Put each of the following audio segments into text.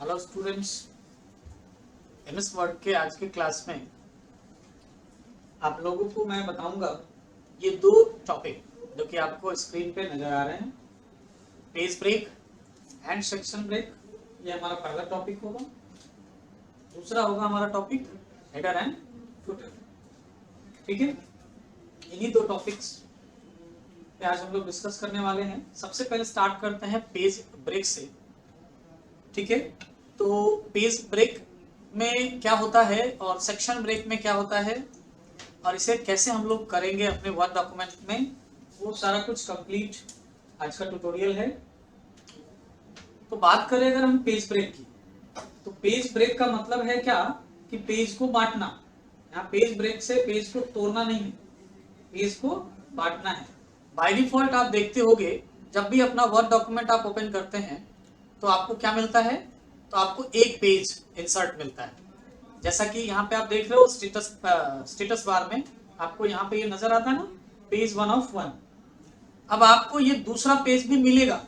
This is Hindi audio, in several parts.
हेलो स्टूडेंट्स, एमएस वर्ड के आज के क्लास में आप लोगों को मैं बताऊंगा ये दो टॉपिक जो कि आपको स्क्रीन पे नजर आ रहे हैं, page break and section break. ये हमारा पहला टॉपिक होगा। दूसरा होगा हमारा टॉपिक हेडर एंड फुटर। ठीक है, इन्हीं दो टॉपिक्स पे आज हम लोग डिस्कस करने वाले हैं। सबसे पहले स्टार्ट करते हैं पेज ब्रेक से। ठीक है, तो पेज ब्रेक में क्या होता है और सेक्शन ब्रेक में क्या होता है और इसे कैसे हम लोग करेंगे अपने वर्ड डॉक्यूमेंट में, वो सारा कुछ कंप्लीट आज का ट्यूटोरियल है। तो बात करें अगर हम पेज ब्रेक की, तो पेज ब्रेक का मतलब है क्या कि पेज को बांटना। यहाँ पेज ब्रेक से पेज को तोड़ना नहीं है, पेज को बांटना है। बाय डिफॉल्ट आप देखते होंगे जब भी अपना वर्ड डॉक्यूमेंट आप ओपन करते हैं तो आपको क्या मिलता है, तो आपको एक पेज इंसर्ट मिलता है। जैसा कि यहाँ पे आप देख रहे हो स्टेटस बार में आपको यहाँ पे ये नजर आता है ना, पेज 1 of 1। अब आपको ये दूसरा पेज भी मिलेगा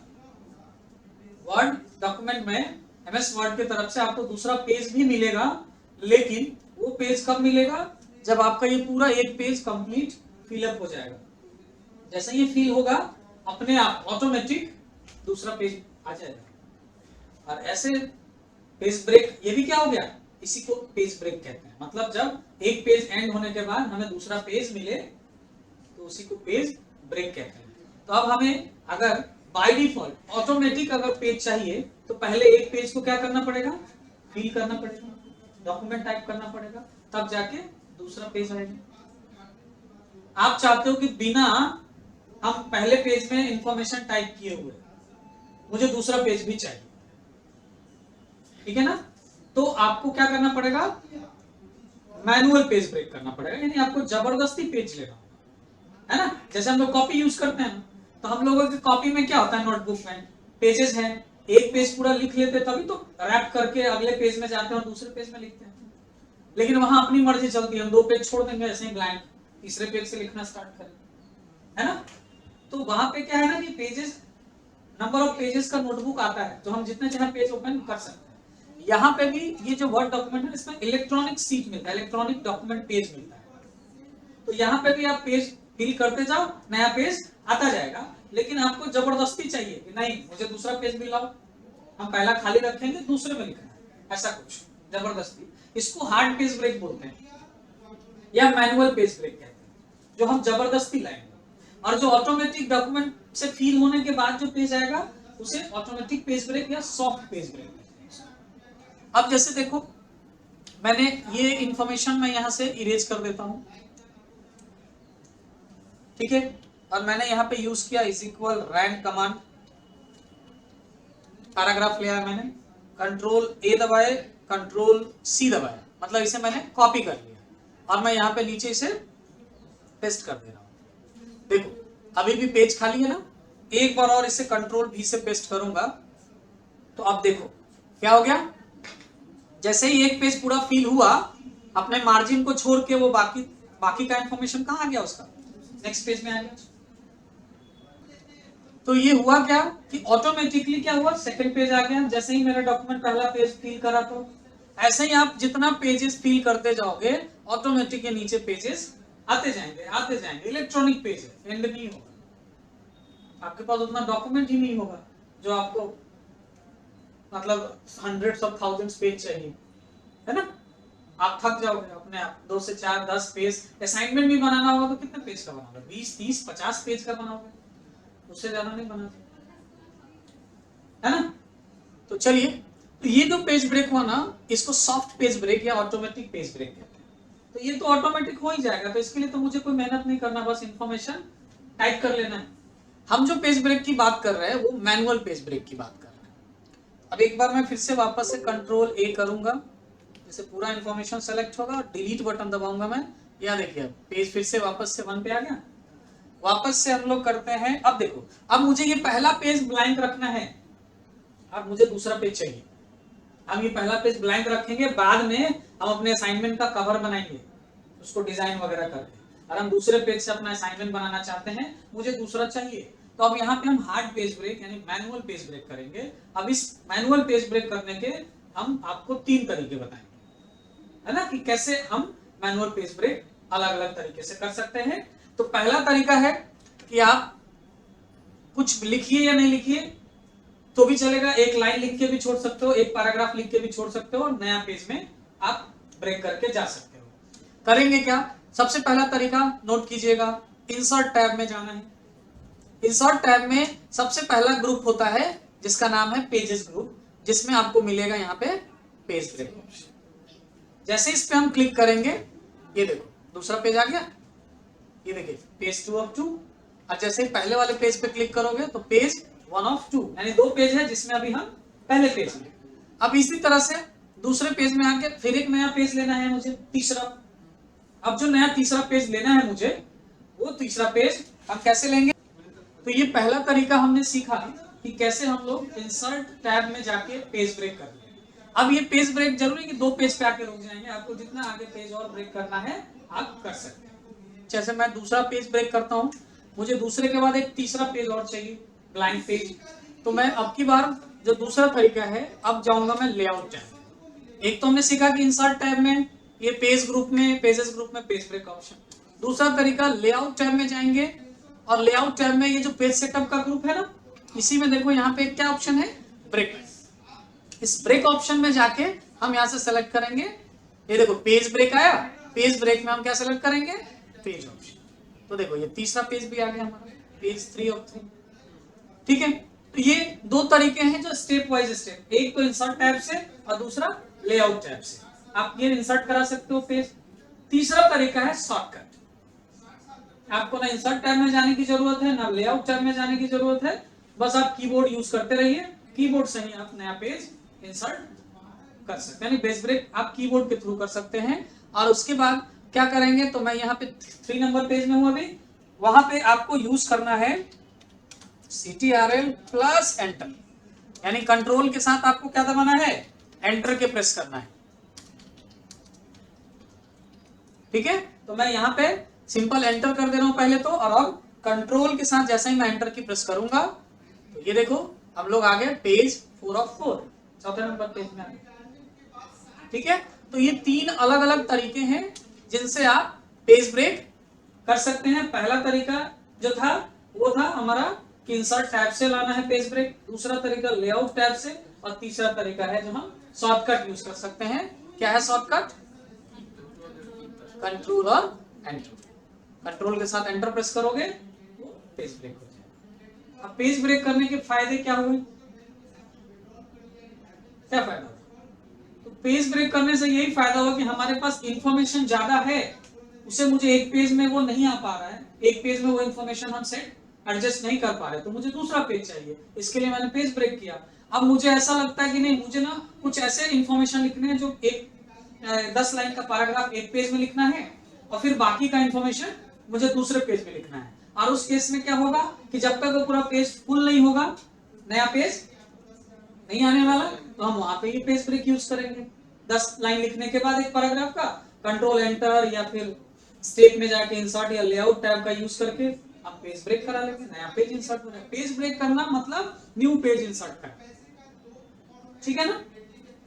वर्ड डॉक्यूमेंट में, एमएस वर्ड की तरफ से आपको दूसरा पेज भी मिलेगा, लेकिन वो पेज कब मिलेगा, जब आपका ये पूरा एक पेज कंप्लीट फिलअप हो जाएगा। जैसे ये फिल होगा अपने आप ऑटोमेटिक दूसरा पेज आ जाएगा। और ऐसे पेज ब्रेक, ये भी क्या हो गया, इसी को पेज ब्रेक कहते हैं। मतलब जब एक पेज एंड होने के बाद हमें दूसरा पेज मिले तो उसी को पेज ब्रेक कहते हैं। तो अब हमें अगर बाय डिफॉल्ट ऑटोमेटिक अगर पेज चाहिए तो पहले एक पेज को क्या करना पड़ेगा, फिल करना पड़ेगा, डॉक्यूमेंट टाइप करना पड़ेगा, तब जाके दूसरा पेज आएगा। आप चाहते हो कि बिना हम पहले पेज में इंफॉर्मेशन टाइप किए हुए मुझे दूसरा पेज भी चाहिए, ठीक है ना, तो आपको क्या करना पड़ेगा, मैनुअल पेज ब्रेक करना पड़ेगा। यानी आपको जबरदस्ती पेज लेना होगा, है ना। जैसे हम लोग कॉपी यूज करते हैं तो हम लोगों की कॉपी में क्या होता है, नोटबुक में पेजेस हैं, एक पेज पूरा लिख लेते तभी तो रैप करके अगले पेज में जाते हैं और दूसरे पेज में लिखते हैं। लेकिन वहां अपनी मर्जी चलती है, हम 2 पेज छोड़ देंगे ऐसे ही ब्लैंक, तीसरे पेज से लिखना स्टार्ट करें, है ना। तो वहां पे क्या है ना कि पेजेस, नंबर ऑफ पेजेस का नोटबुक आता है, तो हम जितने चाहे पेज ओपन कर सकते हैं। यहाँ पे भी ये जो वर्ड डॉक्यूमेंट है इसमें इलेक्ट्रॉनिक सीट मिलता है, इलेक्ट्रॉनिक डॉक्यूमेंट पेज मिलता है। तो यहाँ पे भी आप पेज फिल करते जाओ, नया पेज आता जाएगा। लेकिन आपको जबरदस्ती चाहिए कि नहीं मुझे दूसरा पेज भी लाओ, हम पहला खाली रखेंगे दूसरे में लिखना है, ऐसा कुछ जबरदस्ती। इसको हार्ड पेज ब्रेक बोलते हैं या मैनुअल पेज ब्रेक कहते हैं, जो हम जबरदस्ती लाएंगे। और जो ऑटोमेटिक डॉक्यूमेंट से फिल होने के बाद जो पेज आएगा उसे ऑटोमेटिक पेज ब्रेक या सॉफ्ट पेज ब्रेक। अब जैसे देखो, मैंने ये इंफॉर्मेशन मैं यहां से इरेज कर देता हूं, ठीक है, और मैंने यहां पे यूज किया is equal rand command, paragraph लिया है मैंने, कंट्रोल ए दबाए, कंट्रोल सी दबाया, मतलब इसे मैंने कॉपी कर लिया और मैं यहां पे नीचे इसे पेस्ट कर दे रहा हूं। देखो अभी भी पेज खाली है ना, एक बार और इसे कंट्रोल भी से पेस्ट करूंगा तो अब देखो क्या हो गया। जैसे ही एक पेज पूरा फिल हुआ, अपने मार्जिन को छोड़ के वो बाकी का इंफॉर्मेशन कहां आ गया, उसका नेक्स्ट पेज में आ गया। तो ये हुआ क्या कि ऑटोमेटिकली क्या हुआ, सेकंड पेज आ गया। जैसे ही मेरा डॉक्यूमेंट पहला पेज फिल करा, तो ऐसे ही आप जितना पेजेस फिल करते जाओगे ऑटोमेटिक ये नीचे पेजेस आते जाएंगे। इलेक्ट्रॉनिक पेज है, एंड नहीं होगा, आपके पास उतना डॉक्यूमेंट ही नहीं होगा जो आपको मतलब हंड्रेड्स ऑफ थाउजेंड्स पेज चाहिए, है ना। आप थक जाओगे अपने आप, 2 से 4 10 पेज असाइनमेंट भी बनाना होगा तो कितने पेज का बनाओगे, 20 30 50 पेज का बनाओगे, उससे ज्यादा नहीं बनाते, है ना। तो चलिए, तो ये जो पेज ब्रेक हुआ ना, इसको सॉफ्ट पेज ब्रेक या ऑटोमेटिक पेज ब्रेक कहते हैं। तो ये तो ऑटोमेटिक हो ही जाएगा, तो इसके लिए तो मुझे कोई मेहनत नहीं करना, बस इंफॉर्मेशन टाइप कर लेना है। हम जो पेज ब्रेक की बात कर रहे हैं वो मैनुअल पेज ब्रेक की बात कर रहे हैं। अब एक बार मैं फिर से वापस से कंट्रोल ए करूंगा, जैसे पूरा इंफॉर्मेशन सेलेक्ट होगा और डिलीट बटन दबाऊंगा मैं, या देखिए पेज फिर से वापस से 1 पे आ गया। वापस से हम लोग करते हैं, अब देखो, अब मुझे ये पहला पेज ब्लैंक रखना है, अब मुझे दूसरा पेज चाहिए। हम ये पहला पेज ब्लैंक रखेंगे, बाद में हम अपने असाइनमेंट का कवर बनाएंगे, उसको डिजाइन वगैरह करके, और हम दूसरे पेज से अपना असाइनमेंट बनाना चाहते हैं, मुझे दूसरा चाहिए। तो अब यहाँ पे हम हार्ड पेज ब्रेक यानी मैनुअल पेज ब्रेक करेंगे। अब इस मैनुअल पेज ब्रेक करने के हम आपको 3 तरीके बताएंगे, है ना, कि कैसे हम मैनुअल पेज ब्रेक अलग अलग तरीके से कर सकते हैं। तो पहला तरीका है कि आप कुछ लिखिए या नहीं लिखिए तो भी चलेगा, एक लाइन लिख के भी छोड़ सकते हो, एक पैराग्राफ लिख के भी छोड़ सकते हो, और नया पेज में आप ब्रेक करके जा सकते हो। करेंगे क्या? सबसे पहला तरीका नोट कीजिएगा, इंसर्ट टैब में जाना है। इंसर्ट टैब में सबसे पहला ग्रुप होता है जिसका नाम है पेजेस ग्रुप, जिसमें आपको मिलेगा यहाँ पे पेज ब्रेक ऑप्शन। जैसे इस पे हम क्लिक करेंगे, ये देखो दूसरा पेज आ गया, ये देखिए पेज 2 ऑफ 2। और जैसे पहले वाले पेज पे क्लिक करोगे तो पेज 1 ऑफ 2, यानी 2 पेज है जिसमें अभी हम पहले पेज में। अब इसी तरह से दूसरे पेज में आके फिर एक नया पेज लेना है मुझे, तीसरा। अब जो नया तीसरा पेज लेना है मुझे, वो तीसरा पेज हम कैसे लेंगे? तो ये पहला तरीका हमने सीखा कि कैसे हम लोग इंसर्ट टैब में जाके पेज ब्रेक कर लें। अब ये पेज ब्रेक जरूरी कि 2 पेज पे आके रुक जाएंगे, आपको जितना आगे पेज और ब्रेक करना है आप कर सकते हैं। जैसे मैं दूसरा पेज ब्रेक करता हूं, मुझे दूसरे के बाद एक तीसरा पेज और चाहिए, ब्लैंक पेज। तो मैं अब की बार जो दूसरा तरीका है, अब जाऊंगा मैं लेआउट टैब। एक तो हमने सीखा कि इंसर्ट टैब में ये पेज ग्रुप में, पेजेस ग्रुप में पेज ब्रेक ऑप्शन। दूसरा तरीका लेआउट टैब में जाएंगे, और लेआउट टैब में ये जो पेज सेटअप का ग्रुप है ना, इसी में देखो यहाँ पे क्या ऑप्शन है, ब्रेक। इस ब्रेक ऑप्शन में जाके हम यहाँ से सेलेक्ट करेंगे, ये देखो पेज ब्रेक आया, पेज ब्रेक में हम क्या सेलेक्ट करेंगे, पेज ऑप्शन। तो देखो ये तीसरा पेज भी आ गया हमारा, पेज 3 ऑफ 3। ठीक है, तो ये 2 तरीके हैं जो स्टेप वाइज स्टेप, एक तो इंसर्ट टैब से और दूसरा लेआउट टैब से आप ये इंसर्ट करा सकते हो पेज। तीसरा तरीका है शॉर्टकट। आपको ना इंसर्ट टैब में जाने की जरूरत है, ना लेआउट टैब में जाने की जरूरत है, बस आप कीबोर्ड यूज करते रहिए, कीबोर्ड से ही आप नया पेज इंसर्ट कर सकते हैं, यानी पेज ब्रेक आप कीबोर्ड के थ्रू कर सकते हैं। और उसके बाद क्या करेंगे, तो मैं यहाँ पे 3 नंबर पेज में हूँ अभी, वहां पे आपको यूज करना है CTRL प्लस एंटर, यानी कंट्रोल के साथ आपको क्या दबाना है, एंटर के प्रेस करना है। ठीक है, तो मैं यहाँ पे सिंपल एंटर कर दे रहा हूं पहले तो, और अब कंट्रोल के साथ जैसे ही मैं एंटर की प्रेस करूंगा तो ये देखो हम लोग आ गए पेज 4 ऑफ 4, चौथे नंबर पेज में आ गए। ठीक है, तो ये 3 अलग अलग तरीके हैं जिनसे आप पेज ब्रेक कर सकते हैं। पहला तरीका जो था वो था हमारा कि इंसर्ट टैब से लाना है पेज ब्रेक, दूसरा तरीका लेआउट टैब से, और तीसरा तरीका है जो हम शॉर्टकट यूज कर सकते हैं। क्या है शॉर्टकट? कंट्रोल और एंटर। कंट्रोल के साथ एंटर प्रेस करोगे तो पेज ब्रेक हो जाएगा। अब पेज ब्रेक करने के फायदे क्या हुए, क्या फायदा? तो पेज ब्रेक करने से यही फायदा हुआ कि हमारे पास इंफॉर्मेशन ज्यादा है, उसे मुझे एक पेज में वो नहीं आ पा रहा है, एक पेज में वो इंफॉर्मेशन हम सेट एडजस्ट नहीं कर पा रहे, तो मुझे दूसरा पेज चाहिए, इसके लिए मैंने पेज ब्रेक किया। अब मुझे ऐसा लगता है कि नहीं, मुझे ना कुछ ऐसे इंफॉर्मेशन लिखने हैं जो एक 10 लाइन का पैराग्राफ एक पेज में लिखना है, और फिर बाकी का इंफॉर्मेशन मुझे दूसरे पेज में लिखना है। और उस केस में क्या होगा कि जब तक वो पूरा पेज फुल नहीं होगा, नया पेज नहीं आने वाला, तो हम वहां पे ये पेज ब्रेक यूज करेंगे। 10 लाइन लिखने के बाद एक पैराग्राफ का कंट्रोल एंटर या फिर स्टेप में जाके इंसर्ट या लेआउट टैब का यूज करके आप पेज ब्रेक करा लेंगे, नया पेज इंसर्ट हो जाएगा। पेज ब्रेक करना मतलब न्यू पेज इंसर्ट करना। ठीक है ना,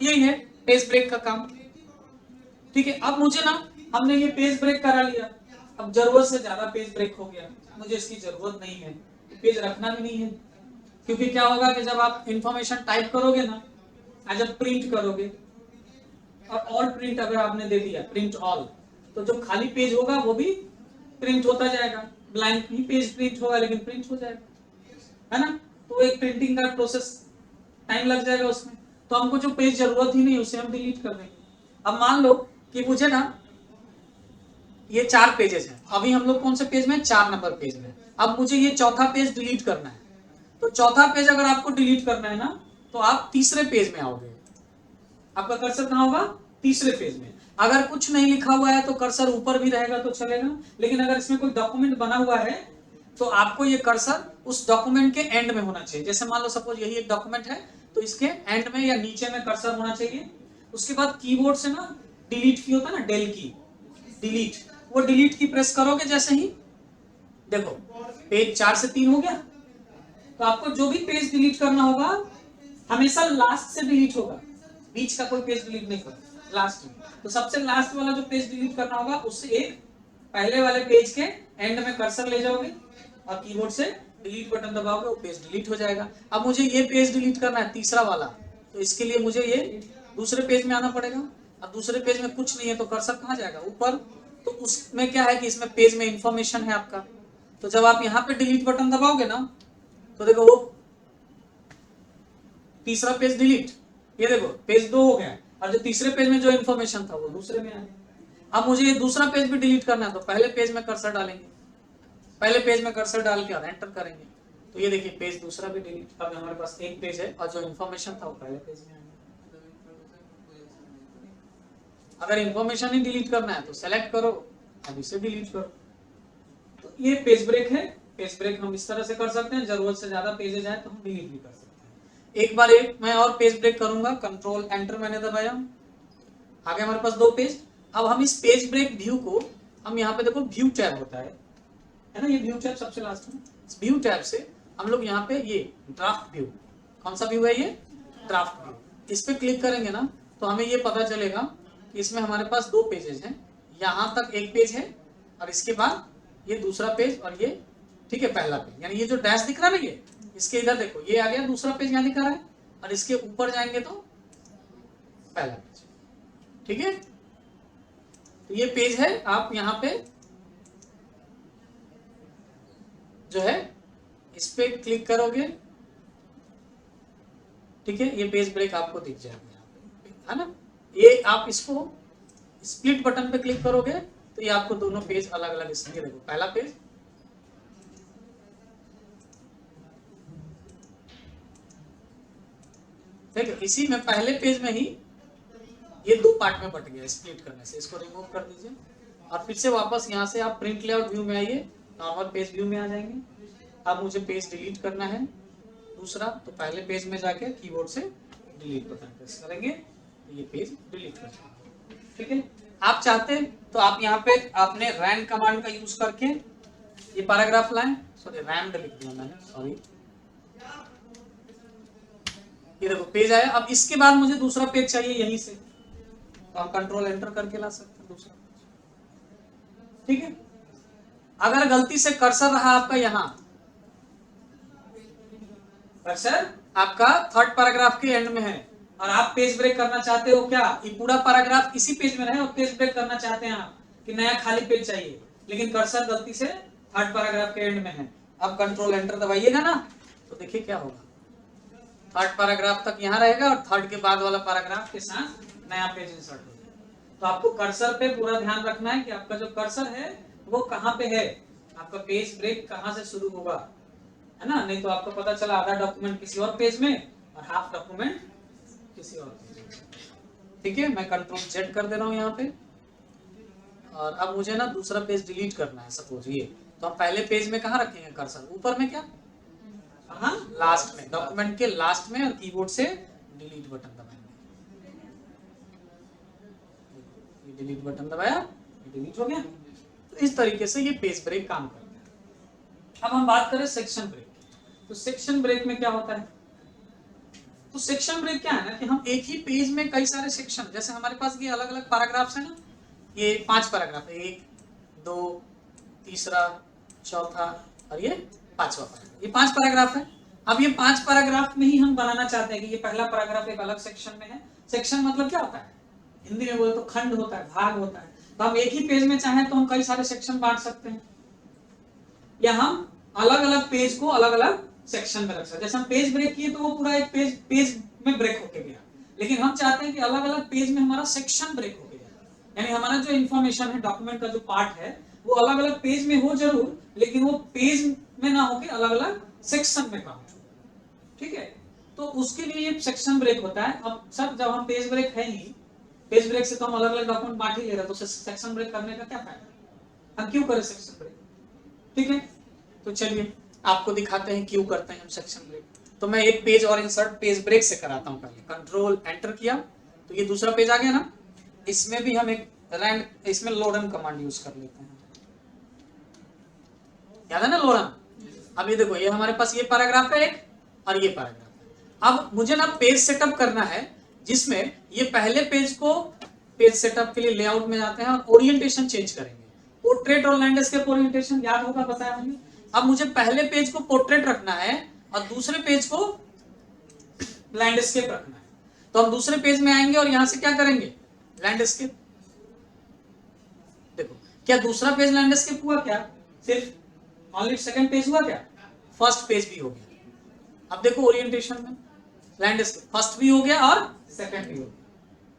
यही है पेज ब्रेक का काम। ठीक है, अब मुझे ना, हमने ये पेज ब्रेक करा लिया, अब जरूरत से ज्यादा पेज ब्रेक हो गया, मुझे इसकी जरूरत नहीं है, पेज रखना भी नहीं है। क्योंकि क्या होगा कि जब आप इंफॉर्मेशन टाइप करोगे ना, जब प्रिंट करोगे, और ऑल प्रिंट अगर आपने दे दिया, प्रिंट ऑल, तो जो खाली पेज होगा वो भी प्रिंट होता जाएगा, ब्लैंक ही पेज प्रिंट होगा लेकिन प्रिंट हो जाएगा, है ना। तो एक प्रिंटिंग का प्रोसेस टाइम लग जाएगा उसमें, तो हमको जो पेज जरूरत ही नहीं उसे हम डिलीट कर देंगे। अब मान लो कि मुझे ना ये 4 पेजेस हैं, अभी हम लोग कौन से पेज में, 4 नंबर पेज में। अब मुझे ये चौथा पेज डिलीट करना है, तो चौथा पेज अगर आपको डिलीट करना है ना, तो आप तीसरे पेज में आओगे, आपका कर्सर कहाँ होगा, तीसरे पेज में। अगर कुछ नहीं लिखा हुआ है तो कर्सर ऊपर भी रहेगा तो चलेगा, लेकिन अगर इसमें कोई डॉक्यूमेंट बना हुआ है तो आपको ये कर्सर उस डॉक्यूमेंट के एंड में होना चाहिए। जैसे मान लो सपोज यही एक डॉक्यूमेंट है, तो इसके एंड में या नीचे में कर्सर होना चाहिए। उसके बाद कीबोर्ड से ना डिलीट की होता है ना, डेल की डिलीट, वो डिलीट की प्रेस करोगे जैसे ही, देखो पेज 4 से 3 हो गया। तो आपको जो भी पेज डिलीट करना होगा हमेशा लास्ट से डिलीट होगा, बीच का कोई पेज डिलीट नहीं करना, लास्ट में। तो सबसे लास्ट वाला जो पेज डिलीट करना होगा उससे एक पहले वाले पेज के एंड में कर्सर ले जाओगे और कीबोर्ड से डिलीट बटन दबाओगे, वो पेज डिलीट हो जाएगा। अब मुझे ये पेज डिलीट करना है तीसरा वाला, तो इसके लिए मुझे ये दूसरे पेज में आना पड़ेगा। अब दूसरे पेज में कुछ नहीं है तो कर्सर कहाँ जाएगा, ऊपर। तो उसमें क्या है कि इसमें पेज में इंफॉर्मेशन है आपका, तो जब आप यहाँ पे डिलीट बटन दबाओगे ना तो देखो वो तीसरा पेज डिलीट, ये देखो पेज 2 हो गया, और जो तीसरे पेज में जो इन्फॉर्मेशन था वो दूसरे में आ गया। अब मुझे ये दूसरा पेज भी डिलीट करना है तो पहले पेज में कर्सर डालेंगे, पहले पेज में कर्सर डाल के और एंटर करेंगे, तो ये देखिए पेज दूसरा भी डिलीट। अब हमारे पास एक पेज है और जो इन्फॉर्मेशन था वो पहले पेज में आ गया। अगर इन्फॉर्मेशन ही डिलीट करना है तो सेलेक्ट करो, अब इसे डिलीट करो। तो ये पेज ब्रेक है। पेज ब्रेक हम इस तरह से कर सकते हैं, जरूरत से ज्यादा पेजेज आए तो हम डिलीट भी कर सकते हैं। एक बार एक मैं और पेज ब्रेक करूंगा, कंट्रोल एंटर मैंने दबाया, आगे हमारे पास 2 पेज। अब हम इस पेज ब्रेक व्यू को हम यहाँ पे देखो व्यू टैब होता है ना, ये व्यू टैब सबसे लास्ट में। इस व्यू टैब से हम लोग यहाँ पे ये ड्राफ्ट व्यू, कौन सा व्यू है ये, ड्राफ्ट व्यू, इस पे क्लिक करेंगे ना तो हमें ये पता चलेगा कि इसमें हमारे पास 2 पेजेस हैं। यहाँ तक एक पेज है और इसके बाद ये दूसरा पेज और ये, ठीक है, पहला पेज। यानी ये जो डैश दिख रहा है ना, ये इसके इधर देखो ये आ गया दूसरा पेज यहाँ दिखा रहा है, और इसके ऊपर जाएंगे तो पहला पेज, ठीक है। तो ये पेज है, आप यहाँ पे जो है इस पे क्लिक करोगे, ठीक है, ये पेज ब्रेक आपको दिख जाएगा यहाँ पे, है ना। ये आप इसको स्प्लिट बटन पे क्लिक करोगे तो ये आपको दोनों पेज अलग अलग, इसलिए देखो पहला पेज, देखो इसी में पहले पेज में ही ये 2 पार्ट में बट गया स्प्लिट करने से। इसको रिमूव कर दीजिए और फिर से वापस यहाँ से आप प्रिंट लेआउट व्यू में आइए, नॉर्मल पेज व्यू में आ जाएंगे। अब मुझे पेज डिलीट करना है दूसरा, तो पहले पेज में जाके कीबोर्ड से डिलीट बटन प्रेस करेंगे तो ये पेज डिलीट कर जाएगा, ठीक है। आप चाहते तो आप यहाँ पे आपने रैन कमांड का यूज करके ये पैराग्राफ लाएं, सॉरी रैम्ड लिख दिया मैंने, सॉरी। ये देखो पेज आया। अब इसके बाद मुझे दूसरा पेज चाहिए यहीं से, तो हम कंट्रोल एंटर करके ला सकते हैं दूसरा पेज, ठीक है। अगर गलती से कर्सर रहा आपका यहाँ, कर्सर आपका 3rd पैराग्राफ के एंड में है और आप पेज ब्रेक करना चाहते हो, क्या ये पूरा पैराग्राफ इसी पेज में रहे और पेज ब्रेक करना चाहते हैं आप कि नया खाली पेज चाहिए, लेकिन कर्सर गलती से 3rd पैराग्राफ के एंड में है। अब कंट्रोल एंटर दबाइएगा ना तो देखिए क्या होगा, 3rd पैराग्राफ तक यहाँ रहेगा और 3rd के बाद वाला पैराग्राफ के साथ नया पेज इंसर्ट हो जाएगा। तो आपको कर्सर पे पूरा ध्यान रखना है कि आपका जो कर्सर है वो कहाँ पे है, आपका पेज ब्रेक कहाँ से शुरू होगा, है ना। नहीं तो आपको पता चला आधा डॉक्यूमेंट किसी और पेज में और हाफ डॉक्यूमेंट किसी और पेज में, ठीक है। मैं कंट्रोल Z कर दे रहा हूँ यहाँ पे। और अब मुझे ना दूसरा पेज डिलीट करना है सपोज ये, तो हम पहले पेज में कहाँ रखेंगे कर्सर, ऊपर में क्या, हाँ लास्ट में, डॉक्यूमेंट के लास्ट में, और कीबोर्ड से डिलीट बटन दबाएंगे। ये डिलीट बटन दबाया, डिलीट हो गया। तो इस तरीके से ये पेज ब्रेक काम करता है। अब हम बात करें सेक्शन ब्रेक। तो सेक्शन ब्रेक में क्या होता है, तो सेक्शन ब्रेक क्या है ना कि हम एक ही पेज में कई सारे सेक्शन, जैसे हमारे पास ये अलग अलग पैराग्राफ्स है ना, ये 5 पैराग्राफ है, 1 2 तीसरा चौथा और ये 5वां पैराग्राफ, ये 5 पैराग्राफ है। अब ये 5 पैराग्राफ में ही हम बनाना चाहते हैं कि ये पहला पैराग्राफ एक अलग सेक्शन में है। सेक्शन मतलब क्या होता है, हिंदी में बोले तो खंड होता है, भाग होता है। तो हम एक ही पेज में चाहें तो हम कई सारे सेक्शन बांट सकते हैं, या हम अलग अलग पेज को अलग अलग सेक्शन में रख सकते हैं। जैसे हम पेज ब्रेक किए तो वो पूरा एक पेज में ब्रेक होके गया, लेकिन हम चाहते हैं कि अलग अलग पेज में हमारा सेक्शन ब्रेक होके जाए, यानी हमारा जो इन्फॉर्मेशन है, डॉक्यूमेंट का जो पार्ट है वो अलग अलग पेज में हो जरूर, लेकिन वो पेज में ना होके अलग अलग सेक्शन में काउंट हो, ठीक है। तो उसके लिए ये सेक्शन ब्रेक होता है। अब सर जब हम पेज ब्रेक है ही, पेज ब्रेक से तो हम अलग अलग डॉक्यूमेंट बांट ही ले रहे, तो सेक्शन ब्रेक करने का क्या फायदा, हम क्यों करें सेक्शन ब्रेक, ठीक है। तो चलिए आपको दिखाते हैं क्यों करते हैं हम सेक्शन ब्रेक। तो मैं एक पेज और इंसर्ट पेज ब्रेक से कराता हूं। पहले कंट्रोल एंटर किया तो ये दूसरा पेज आ गया ना, इसमें भी हम एक रैंड, इसमें लोडन कमांड यूज कर लेते हैं, याद है ना लोडन। अब ये देखो ये हमारे पास ये पैराग्राफ है एक और ये पैराग्राफ है। अब मुझे ना पेज सेटअप करना है जिसमें ये पहले पेज को पेज सेटअप के लिए लेआउट में जाते हैं और ओरिएंटेशन चेंज करेंगे। पोर्ट्रेट और लैंडस्केप ओरिएंटेशन याद होगा, बताया हमने। अब मुझे पहले पेज को पोर्ट्रेट रखना है और दूसरे पेज को लैंडस्केप रखना है, तो हम दूसरे पेज में आएंगे और यहां से क्या करेंगे, लैंडस्केप। देखो क्या दूसरा पेज लैंडस्केप हुआ, क्या सिर्फ ओनली सेकंड पेज हुआ, क्या फर्स्ट पेज भी हो गया। अब देखो ओरिएंटेशन में लैंडस्केप फर्स्ट भी हो गया और सेकंड भी हो गया,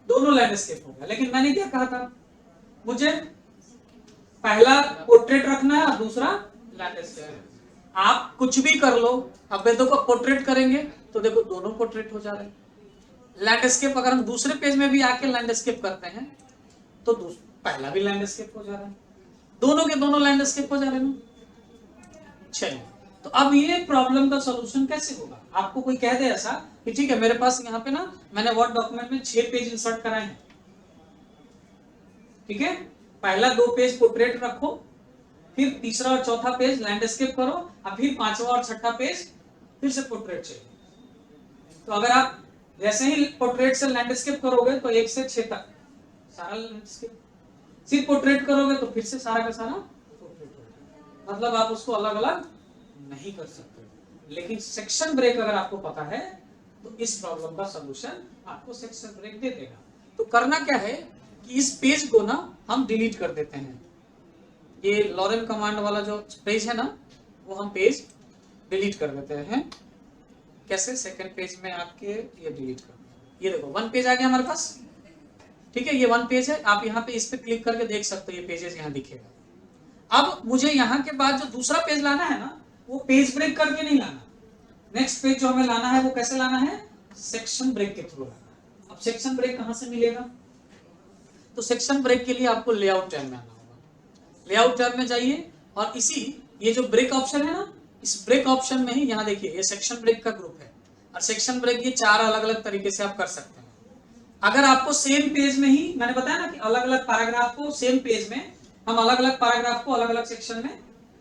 दोनों लैंडस्केप हो गया। लेकिन मैंने क्या कहा था, मुझे पहला पोर्ट्रेट रखना है और दूसरा लैंडस्केप। आप कुछ भी कर लो, अब देखो पोर्ट्रेट करेंगे तो देखो दोनों पोर्ट्रेट हो जा रहे हैं। लैंडस्केप अगर हम दूसरे पेज में भी आके लैंडस्केप करते हैं तो पहला भी लैंडस्केप हो जा रहा है, दोनों के दोनों लैंडस्केप हो जा रहे हैं। चलिए, तो अब ये प्रॉब्लम का सॉल्यूशन कैसे होगा। आपको कोई कह दे ऐसा कि ठीक है मेरे पास यहाँ पे ना मैंने वर्ड डॉक्यूमेंट में 6 पेज इंसर्ट कराए हैं, ठीक है, पहला 2 पेज पोर्ट्रेट रखो, फिर तीसरा और चौथा पेज लैंडस्केप करो, और फिर पांचवा और छठा पेज फिर से पोर्ट्रेट चाहिए। तो अगर आप जैसे ही पोर्ट्रेट से लैंडस्केप करोगे तो 1 से 6 तक सारा लैंडस्केप, सिर्फ पोर्ट्रेट करोगे तो फिर से सारा का सारा पोर्ट्रेट होगा। मतलब आप उसको अलग अलग नहीं कर सकते। लेकिन सेक्शन ब्रेक अगर आपको पता है तो इस प्रॉब्लम का सॉल्यूशन आपको सेक्शन ब्रेक दे देगा। तो करना क्या है कि इस पेज को ना हम डिलीट कर देते हैं। ये लॉरेन कमांड वाला जो पेज है ना, वो हम पेज डिलीट कर देते हैं। कैसे, सेकंड पेज में आके ये डिलीट कर, ये देखो 1 पेज आ गया हमारे पास, ठीक है, ये 1 पेज है। आप यहाँ पे इस पे क्लिक करके देख सकते हो, ये पेजेस यहाँ दिखेगा। अब मुझे यहाँ के बाद जो दूसरा पेज लाना है ना, वो पेज ब्रेक करके नहीं लाना। नेक्स्ट पेज जो हमें लाना है वो कैसे लाना है, सेक्शन ब्रेक के थ्रू लाना है। अब सेक्शन ब्रेक कहां से मिलेगा, तो सेक्शन ब्रेक के लिए आपको लेआउट टैब में आना होगा। लेआउट टैब में जाइए और इसी ये जो ब्रेक ऑप्शन है ना, इस ब्रेक ऑप्शन में ही यहाँ देखिए ये सेक्शन ब्रेक का ग्रुप है। और सेक्शन ब्रेक ये 4 अलग अलग तरीके से आप कर सकते हैं। अगर आपको सेम पेज में ही, मैंने बताया ना कि अलग अलग पैराग्राफ को सेम पेज में हम अलग अलग पैराग्राफ को अलग अलग सेक्शन में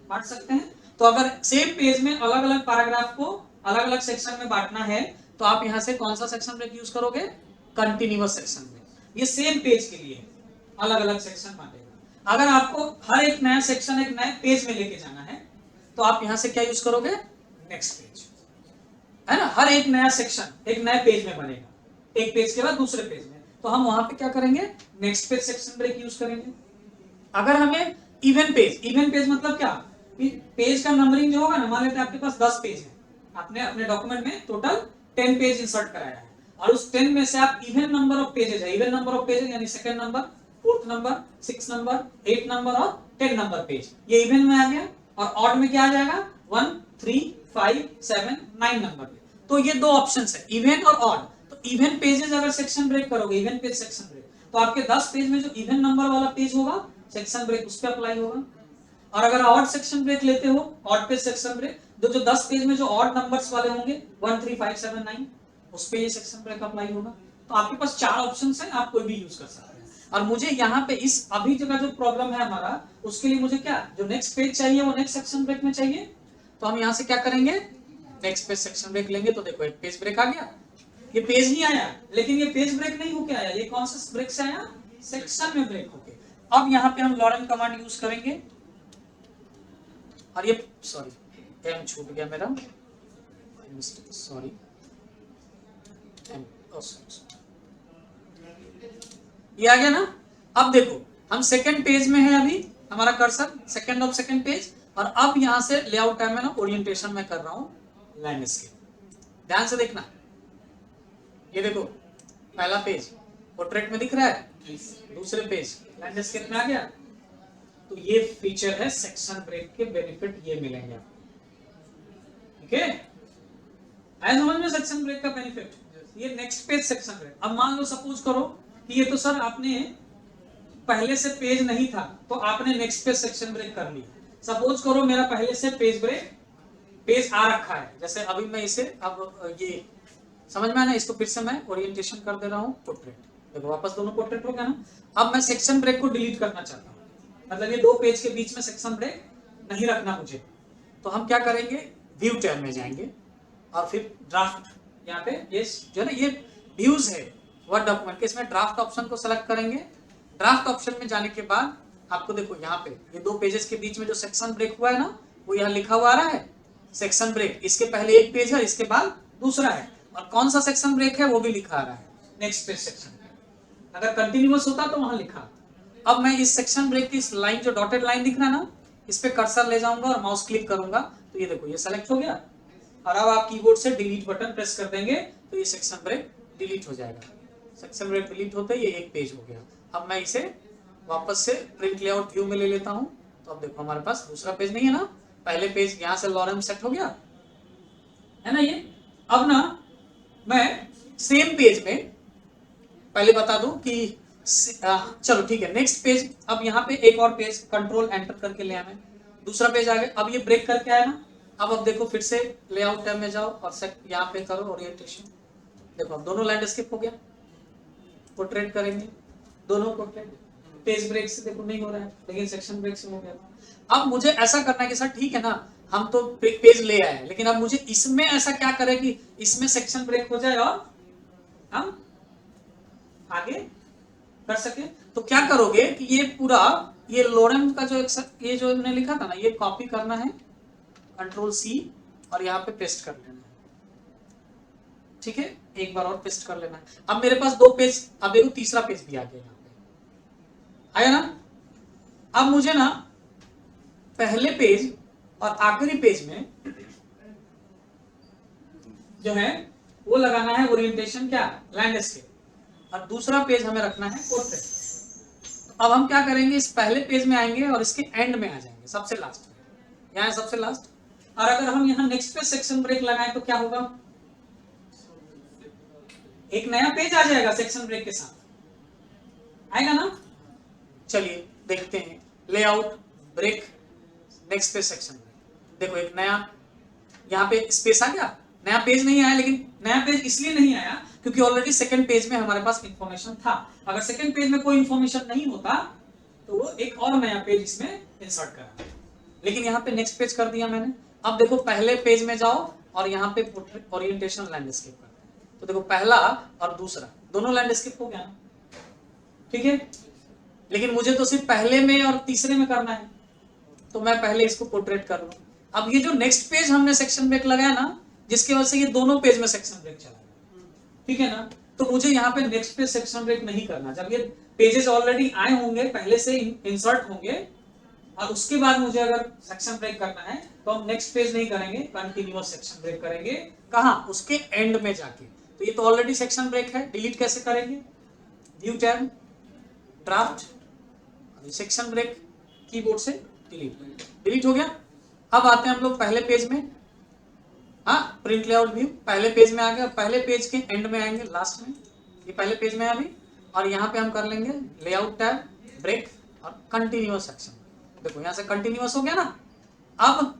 बांट सकते हैं। तो अगर सेम पेज में अलग अलग पैराग्राफ को अलग अलग सेक्शन में बांटना है तो आप यहां से कौन सा सेक्शन ब्रेक यूज करोगे, कंटिन्यूअस सेक्शन ब्रेक। ये सेम पेज के लिए अलग अलग सेक्शन बांटेगा। अगर आपको हर एक नया सेक्शन एक नए पेज में लेके जाना है तो आप यहां से क्या यूज करोगे, नेक्स्ट पेज, है ना। हर एक नया सेक्शन एक नए पेज में बनेगा, एक पेज के बाद दूसरे पेज में, तो हम वहां पे क्या करेंगे, next page section break use करेंगे। अगर हमें इवन पेज मतलब क्या, पेज का नंबरिंग जो होगा ना, मान लेते हैं आपके पास 10 पेज है, आपने अपने डॉक्यूमेंट में टोटल 10 पेज इंसर्ट कराया है, और उस 10 में से आप इवन नंबर ऑफ पेजेस है, इवन नंबर ऑफ पेजेस यानी second number, fourth number, 6 number, 8 number और 10 नंबर पेज, ये इवन में आ गया। और ऑड में क्या आ जाएगा, 1, 3, 5, 7, 9 नंबर। तो ये 2 ऑप्शंस है, इवन और ऑड। तो इवन पेजेस अगर सेक्शन ब्रेक करोगे, इवन पेज सेक्शन ब्रेक, तो आपके 10 पेज में जो इवन नंबर वाला पेज होगा सेक्शन ब्रेक उस पर अप्लाई होगा। और अगर ऑड सेक्शन ब्रेक लेते हो, ऑड पेज सेक्शन ब्रेक, तो जो 10 पेज में जो ऑड नंबर्स वाले होंगे 1, 3, 5, 7, 9, उस पे ये सेक्शन ब्रेक अप्लाई होगा। तो आपके पास 4 ऑप्शंस हैं, आप कोई भी यूज कर सकते हैं। और मुझे यहाँ पे इस अभी जगह जो प्रॉब्लम है हमारा, उसके लिए मुझे क्या, जो नेक्स्ट पेज चाहिए वो नेक्स्ट सेक्शन ब्रेक में चाहिए। तो हम यहाँ से क्या करेंगे, नेक्स्ट पेज सेक्शन ब्रेक लेंगे। तो देखो एक पेज ब्रेक आ गया, ये पेज ही आया, लेकिन ये पेज ब्रेक नहीं होके आया, ये कौन सा ब्रेक से आया, सेक्शन में ब्रेक होके। अब यहाँ पे हम लॉरेन कमांड यूज करेंगे, और ये सॉरी एम छूट गया मेरा, सॉरी एम, ये आ गया ना। अब देखो हम सेकंड पेज में है, अभी हमारा cursor second of second page, और अब यहां से लेआउट टाइम में ना ओरिएंटेशन में कर रहा हूं लैंडस्केप। ध्यान से देखना, ये देखो पहला पेज पोर्ट्रेट में दिख रहा है, दूसरे पेज लैंडस्केप में आ गया। तो ये फीचर है सेक्शन ब्रेक के, बेनिफिट ये मिलेंगे आपको, ठीक है। आया समझ में सेक्शन ब्रेक का बेनिफिट, ये नेक्स्ट पेज सेक्शन ब्रेक। अब मान लो सपोज करो कि ये तो सर आपने पहले से पेज नहीं था, तो आपने नेक्स्ट पेज सेक्शन ब्रेक कर ली। सपोज करो मेरा पहले से पेज आ रखा है, जैसे अभी मैं इसे, अब ये समझ में आया ना, इसको फिर से मैं ओरिएंटेशन कर दे रहा हूँ पोर्ट्रेट। देखो वापस दोनों पोर्ट्रेट हो गया ना। अब मैं सेक्शन ब्रेक को डिलीट करना चाहता हूँ, मतलब ये 2 पेज के बीच में सेक्शन ब्रेक नहीं रखना मुझे। तो हम क्या करेंगे, व्यू टैब में जाएंगे और फिर ड्राफ्ट, यहाँ पे ये जो है ना, ये व्यूज है, वर्ड डॉक्यूमेंट के इसमें ड्राफ्ट ऑप्शन को सेलेक्ट करेंगे। ड्राफ्ट ऑप्शन में जाने के बाद आपको देखो यहाँ पे ये दो पेजेस के बीच में जो सेक्शन ब्रेक हुआ है ना, वो यहाँ लिखा हुआ आ रहा है सेक्शन ब्रेक। इसके पहले एक पेज है, इसके बाद दूसरा है, और कौन सा सेक्शन ब्रेक है वो भी लिखा आ रहा है, नेक्स्ट पेज सेक्शन। अगर कंटिन्यूअस होता तो वहां लिखा। अब मैं इस सेक्शन ब्रेक की इस लाइन जो डॉटेड लाइन दिख रहा है ना, इस पे कर्सर ले जाऊंगा और माउस क्लिक करूंगा तो ये देखो ये सेलेक्ट हो गया। और अब आप कीबोर्ड से डिलीट बटन प्रेस कर देंगे तो ये सेक्शन ब्रेक डिलीट हो जाएगा। सेक्शन ब्रेक डिलीट होते ही ये एक पेज हो गया। अब मैं इसे वापस से प्रिंट लेआउट व्यू में ले लेता हूं, तो अब देखो हमारे पास दूसरा पेज नहीं है ना, पहले पेज यहां से लॉरेम सेट हो गया है ना ये। अब ना मैं सेम पेज में पहले बता दूं कि चलो ठीक है, नेक्स्ट पेज। अब यहाँ पे एक और पेज कंट्रोल एंटर करके ले आए, दूसरा पेज आ गया। अब ये ब्रेक करके आया ना, अब देखो फिर से लेआउट टैब में जाओ और यहाँ पे करो ओरिएंटेशन। देखो अब दोनों लैंडस्केप हो गया, पोर्ट्रेट करेंगे दोनों पोर्ट्रेट। पेज ब्रेक से देखो नहीं हो रहा है, लेकिन सेक्शन ब्रेक से हो गया। अब मुझे ऐसा करना है कि सर ठीक है ना, हम तो पेज ले आए, लेकिन अब मुझे इसमें ऐसा क्या करें कि इसमें सेक्शन ब्रेक हो जाए और हम आगे कर सके। तो क्या करोगे कि ये पूरा ये लोरेम का जो ये जो मैंने लिखा था ना, ये कॉपी करना है, कंट्रोल सी, और यहाँ पे पेस्ट कर लेना है। ठीक है, एक बार और पेस्ट कर लेना है। अब मेरे पास दो पेज, अब देखो तीसरा पेज भी आ गया, यहाँ पे आया ना। अब मुझे ना पहले पेज और आखिरी पेज में जो है वो लगाना है ओरिएंटेशन क्या, लैंडस्केप, और दूसरा पेज हमें रखना है पोर्ट्रेट। अब हम क्या करेंगे, इस पहले पेज में आएंगे और इसके एंड में आ जाएंगे, सबसे लास्ट में, यहाँ सबसे लास्ट। और अगर हम यहाँ नेक्स्ट पेज सेक्शन ब्रेक लगाएं तो क्या होगा, एक नया पेज आ जाएगा सेक्शन ब्रेक के साथ, आएगा ना। चलिए देखते हैं, layout break next page section break. देखो एक नया यहाँ पे स्पेस आ गया, नया पेज नहीं आया, लेकिन नया पेज इसलिए नहीं आया क्योंकि ऑलरेडी सेकंड पेज में हमारे पास इंफॉर्मेशन था। अगर सेकंड पेज में कोई इंफॉर्मेशन नहीं होता तो वो एक और नया पेज इसमें इंसर्ट करा, लेकिन यहाँ पे नेक्स्ट पेज कर दिया मैंने। अब देखो पहले पेज में जाओ और यहाँ पे ओरिएंटेशन लैंडस्केप करते हैं, तो देखो पहला और दूसरा दोनों लैंडस्केप हो गया ना, ठीक है। लेकिन मुझे तो सिर्फ पहले में और तीसरे में करना है, तो मैं पहले इसको पोर्ट्रेट कर लूं। अब ये जो नेक्स्ट पेज हमने सेक्शन ब्रेक लगाया ना, जिसकी वजह से ये दोनों पेज में सेक्शन ब्रेक चला, ठीक है ना, तो मुझे यहाँ पे नेक्स्ट पेज सेक्शन ब्रेक नहीं करना। जब ये पेजेस ऑलरेडी आए होंगे, पहले से इंसर्ट होंगे, और उसके बाद मुझे अगर सेक्शन ब्रेक करना है तो हम नेक्स्ट पेज नहीं करेंगे, कंटिन्यूअस सेक्शन ब्रेक करेंगे। कहां, उसके एंड में जाके। तो ये तो ऑलरेडी सेक्शन ब्रेक है, डिलीट कैसे करेंगे, view tab, draft, section break, keyboard से डिलीट हो गया। अब आते हैं हम लोग पहले पेज में, हाँ प्रिंट लेआउट व्यू, पहले पेज में आ गया, पहले पेज के एंड में आएंगे, लास्ट में। ये पहले पेज में है अभी, और यहाँ पे हम कर लेंगे लेआउट टैब, ब्रेक और कंटिन्यूअस सेक्शन। देखो यहाँ से कंटिन्यूअस हो गया ना। अब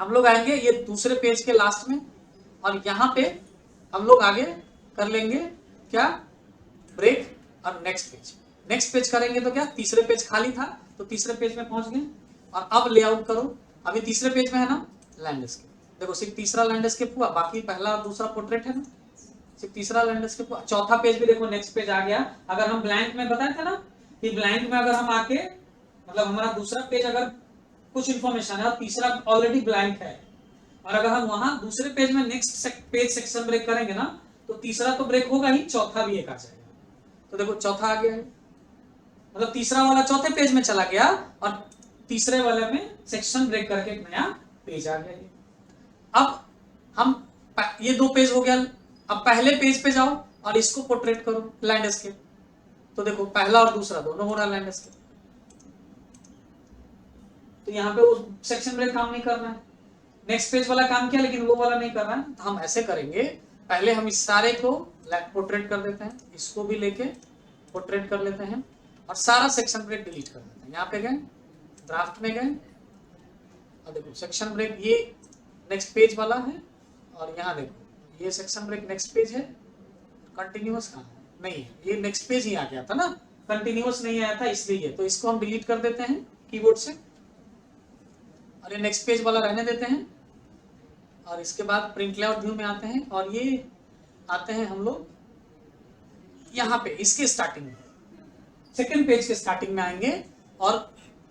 हम लोग आएंगे ये दूसरे पेज के लास्ट में, और यहाँ पे हम लोग आगे कर लेंगे क्या, ब्रेक और नेक्स्ट पेज। नेक्स्ट पेज करेंगे तो क्या, तीसरे पेज खाली था तो तीसरे पेज में पहुंच गए। और अब लेआउट करो, अभी तीसरे पेज में है ना लैंडस्केप। देखो सिर्फ तीसरा लैंडस्केप हुआ, बाकी पहला और दूसरा पोर्ट्रेट है ना, सिर्फ तीसरा लैंडस्केप हुआ। चौथा पेज भी देखो नेक्स्ट पेज आ गया। अगर हम ब्लैंक में बताए थे ना कि ब्लैंक में अगर हम आके, मतलब हमारा दूसरा पेज अगर कुछ इंफॉर्मेशन है और तीसरा ऑलरेडी ब्लैंक है, और अगर हम वहां दूसरे पेज में नेक्स्ट पेज सेक्शन ब्रेक करेंगे ना, तो तीसरा तो ब्रेक होगा ही, चौथा भी एक आ जाएगा। तो देखो चौथा आ गया है, मतलब तीसरा वाला चौथे पेज में चला गया और तीसरे वाले में सेक्शन ब्रेक करके एक नया पेज आ गया। अब हम ये दो पेज हो गया, अब पहले पेज पे जाओ और इसको पोर्ट्रेट करो लैंडस्केप। तो देखो पहला और दूसरा दोनों हो रहा लैंडस्केप, तो यहाँ पे वो सेक्शन ब्रेक काम नहीं करना है। नेक्स्ट पेज वाला काम किया लेकिन वो वाला नहीं कर रहा है, तो हम ऐसे करेंगे, पहले हम इस सारे को पोर्ट्रेट कर देते हैं, इसको भी लेके पोर्ट्रेट कर लेते हैं और सारा सेक्शन ब्रेक डिलीट कर देते हैं। यहाँ पे गए, ड्राफ्ट में गए, और देखो सेक्शन ब्रेक ये नेक्स्ट पेज वाला है, और यहाँ देखो ये सेक्शन ब्रेक नेक्स्ट पेज है। कंटिन्यूअस कहाँ है, नहीं है, ये नेक्स्ट पेज ही आ गया था ना, कंटिन्यूअस नहीं आया था इसलिए। तो इसको हम डिलीट कर देते हैं कीबोर्ड से, और ये नेक्स्ट पेज वाला रहने देते हैं। और इसके बाद प्रिंट लेआउट व्यू में आते हैं, और ये आते हैं हम लोग यहाँ पे इसके स्टार्टिंग में, सेकंड पेज के स्टार्टिंग में आएंगे और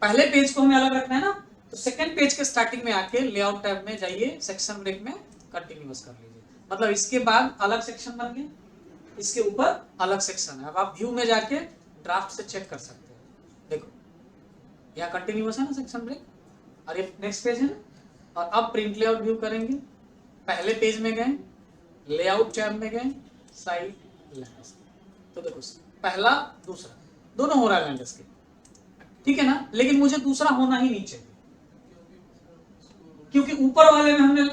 पहले पेज को हमें अलग रखना है ना, तो सेकंड पेज के स्टार्टिंग में आके लेआउट टैब में जाइए, सेक्शन ब्रेक में कंटिन्यूअस कर लीजिए। मतलब इसके बाद अलग सेक्शन बन गए, इसके ऊपर अलग सेक्शन है। अब आप व्यू में जाके ड्राफ्ट से चेक कर सकते हैं, देखो यहाँ कंटिन्यूअस है ना सेक्शन ब्रेक, और ये नेक्स्ट पेज है ना। और अब प्रिंट लेआउट व्यू करेंगे, पहले पेज में गए, लेआउट टैब में गए, साइड लैंडस्केप, तो देखो पहला दूसरा दोनों हो रहा है लैंडस्केप, ठीक है ना। लेकिन मुझे दूसरा होना ही नहीं चाहिए, क्योंकि ऊपर वाले में हमने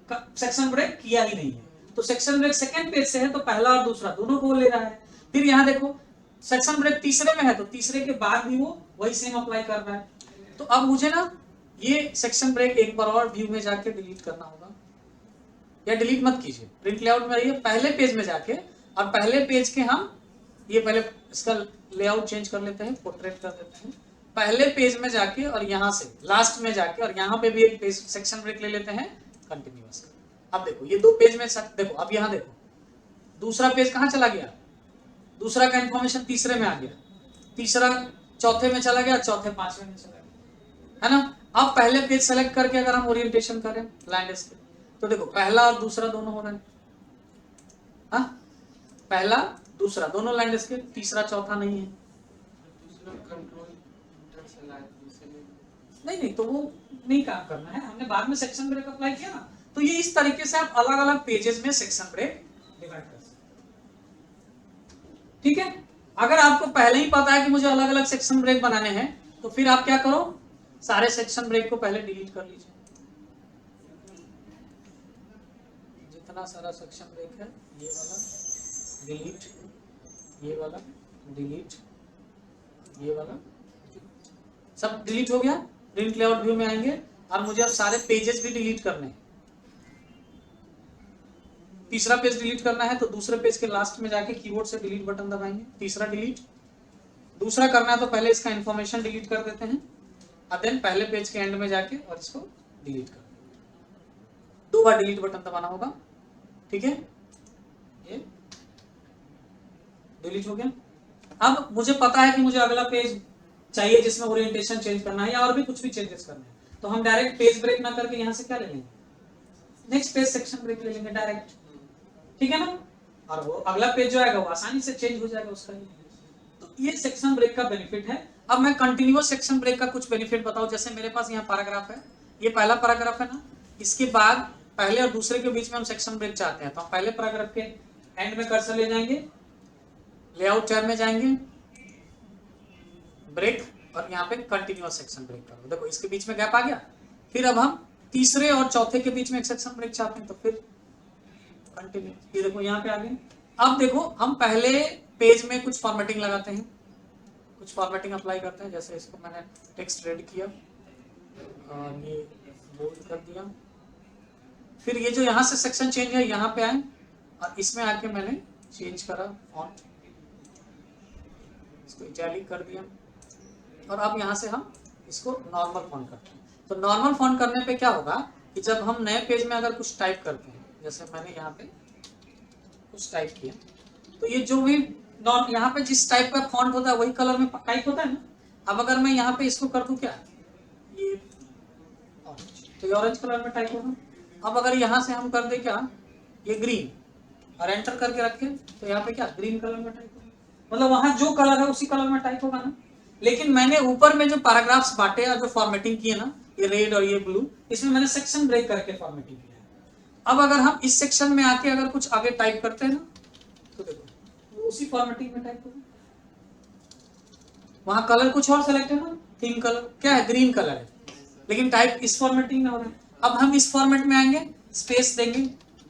सेक्शन ब्रेक किया ही नहीं है। तो सेक्शन ब्रेक सेकंड पेज से है, तो पहला और दूसरा दोनों को ले रहा है। फिर यहाँ देखो सेक्शन ब्रेक तीसरे में है, तो तीसरे के बाद भी वो वही सेम अप्लाई कर रहा है। तो अब मुझे ना ये सेक्शन ब्रेक एक बार और व्यू में जाके डिलीट करना होगा, या डिलीट मत कीजिए, प्रिंट लेआउट में रहिए, पहले पेज में जाके, और पहले पेज के हम ये पहले इसका लेआउट चेंज कर लेते हैं, पोर्ट्रेट कर देते हैं, पहले पेज में जाके और यहाँ से लास्ट में जाके और यहाँ पे भी एक पेज सेक्शन ब्रेक ले लेते हैं कंटिन्यूअस। अब देखो ये दो पेज में देखो, अब यहाँ देखो दूसरा पेज कहाँ चला गया, दूसरा का इंफॉर्मेशन तीसरे में आ गया, तीसरा चौथे में चला गया, चौथे पांचवें में चला गया, है ना। अब पहले पेज सेलेक्ट करके अगर हम ओरिएंटेशन करें लैंडस्केप, तो देखो पहला और दूसरा दोनों हो रहे हैं, हाँ पहला दूसरा दोनों लैंडस्केप, तीसरा चौथा नहीं है। नहीं तो वो नहीं काम करना है, हमने बाद में सेक्शन ब्रेक अप्लाई किया ना। तो ये इस तरीके से आप अलग अलग पेजेस में सेक्शन ब्रेक डिवाइड कर सकते, ठीक है। अगर आपको पहले ही पता है कि मुझे अलग अलग सेक्शन ब्रेक बनाने हैं, तो फिर आप क्या करो, सारे सेक्शन ब्रेक को पहले डिलीट कर लीजिए, जितना सारा सेक्शन ब्रेक है, ये वाला डिलीट, ये वाला डिलीट, ये वाला सब डिलीट हो गया। प्रिंट लेआउट व्यू में आएंगे और मुझे अब सारे पेजेस भी डिलीट करने हैं। तीसरा पेज डिलीट करना है तो दूसरे पेज के लास्ट में जाके कीबोर्ड से डिलीट बटन दबाएंगे, तीसरा डिलीट। दूसरा करना है तो पहले इसका इंफॉर्मेशन डिलीट कर देते हैं, और देन पहले पेज के एंड में जाके और इसको डिलीट कर, दो बार डिलीट बटन दबाना होगा, ठीक है। ये डिलीट हो गया। अब मुझे पता है कि मुझे अगला पेज चाहिए जिसमें ओरिएंटेशन चेंज करना है या और भी कुछ भी चेंजेस करना है, तो हम डायरेक्ट पेज ब्रेक ना करके यहाँ से क्या ले लेंगे, नेक्स्ट पेज सेक्शन ब्रेक ले लेंगे डायरेक्ट, ठीक है ना। और वो अगला पेज जो आएगा वो आसानी से चेंज हो जाएगा उसका। तो ये सेक्शन ब्रेक का बेनिफिट है। अब मैं कंटिन्यूअस सेक्शन ब्रेक का कुछ बेनिफिट बताऊं। जैसे मेरे पास यहाँ पैराग्राफ है, ये पहला पैराग्राफ है ना, इसके बाद पहले और दूसरे के बीच में हम सेक्शन ब्रेक चाहते हैं, तो हम पहले पैराग्राफ के एंड में कर्सर ले जाएंगे, लेआउट टैब में जाएंगे, ब्रेक, और यहाँ पे कंटिन्यूअस सेक्शन ब्रेक करो। देखो इसके बीच में गैप आ गया। फिर अब हम तीसरे और चौथे के बीच में एक सेक्शन ब्रेक चाहते हैं, तो फिर कंटिन्यू, ये देखो यहाँ पे आ गए। अब देखो हम पहले पेज में कुछ फॉर्मेटिंग लगाते हैं, कुछ फॉर्मेटिंग अप्लाई करते हैं। जैसे इसको मैंने टेक्स्ट रेड किया और ये बोल्ड कर दिया। फिर ये जो यहाँ से सेक्शन चेंज है यहाँ पे आए और इसमें आके मैंने चेंज करा फॉन्ट, इसको इटैलिक कर दिया। और अब यहाँ से हम इसको नॉर्मल फॉन्ट करते हैं। तो नॉर्मल फॉन्ट करने पे क्या होगा कि जब हम नए पेज में अगर कुछ टाइप करते हैं, जैसे मैंने यहाँ पे कुछ टाइप किया, तो ये जो भी यहाँ पे जिस टाइप का फॉन्ट होता है वही कलर में टाइप होता है ना। अब अगर मैं यहाँ पे इसको कर दूं क्या, ये तो ये ऑरेंज कलर में टाइप होगा। अब अगर यहाँ से हम कर दे क्या, ये ग्रीन, और एंटर करके रखें तो यहाँ पे क्या ग्रीन कलर में टाइप होगा। मतलब वहां जो कलर है उसी कलर में टाइप होगा ना। लेकिन मैंने ऊपर में जो पैराग्राफ्स बांटे और जो फॉर्मेटिंग की है ना, ये रेड और ये ब्लू, इसमें मैंने सेक्शन ब्रेक करके फॉर्मेटिंग किया है। अब अगर हम इस सेक्शन में आके अगर कुछ आगे टाइप करते हैं ना, तो देखो उसी फॉर्मेटिंग में टाइप होगा। वहां कलर कुछ और सेलेक्ट है ना, थीम कलर क्या है, ग्रीन कलर है, लेकिन टाइप इस फॉर्मेटिंग में हो रहा है। अब हम इस फॉर्मेट में आएंगे, स्पेस देंगे,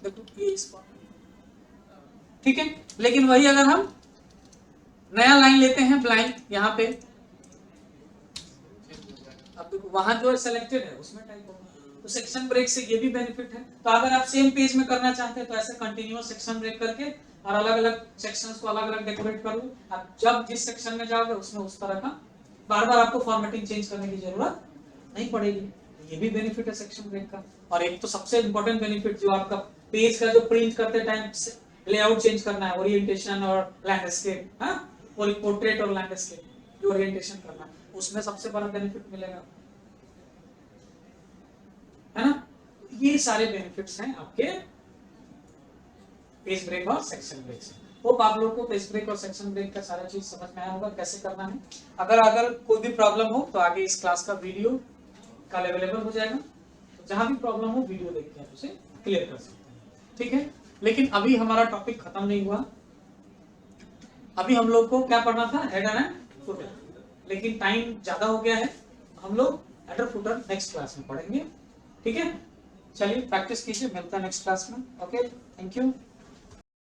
देखो ये इस फॉर्मेट, ठीक है। लेकिन वही अगर हम नया लाइन लेते हैं ब्लैंक यहाँ पे, अब देखो वहां जो सेलेक्टेड है उसमें टाइप होगा। तो सेक्शन ब्रेक से ये भी बेनिफिट है। तो अगर आप सेम पेज में करना चाहते हैं तो ऐसे कंटिन्यूअस सेक्शन ब्रेक करके और अलग अलग सेक्शंस को अलग अलग डेकोरेट कर लो। आप जब जिस सेक्शन में जाओगे उसमें उस तरह का बार बार आपको फॉर्मेटिंग चेंज करने की जरूरत नहीं पड़ेगी। ये भी बेनिफिट है सेक्शन ब्रेक का। और एक तो सबसे इंपॉर्टेंट बेनिफिट जो आपका पेज का जो प्रिंट करते टाइम लेआउट चेंज करना है, ओरिएंटेशन और लैंडस्केप, हाँ, और पोर्ट्रेट और लैंडस्केप ओरिएंटेशन करना है, उसमें सबसे बड़ा बेनिफिट मिलेगा, है ना। ये सारे बेनिफिट्स हैं आपके पेज ब्रेक और सेक्शन ब्रेक से। होप आप लोगों को पेज ब्रेक और सेक्शन ब्रेक का सारा चीज समझ में आया होगा कैसे करना है। अगर कोई भी प्रॉब्लम हो तो आगे इस क्लास का वीडियो कल अवेलेबल हो जाएगा, तो जहां भी प्रॉब्लम हो वीडियो देख के आप उसे क्लियर कर सकते हैं, ठीक है। लेकिन अभी हमारा टॉपिक खत्म नहीं हुआ, अभी हम लोग को क्या पढ़ना था, हेडर एंड फुटर, लेकिन टाइम ज्यादा हो गया है, हम लोग हेडर फुटर नेक्स्ट क्लास में पढ़ेंगे, ठीक है। चलिए प्रैक्टिस कीजिए, मिलता है नेक्स्ट क्लास में। Okay, thank you.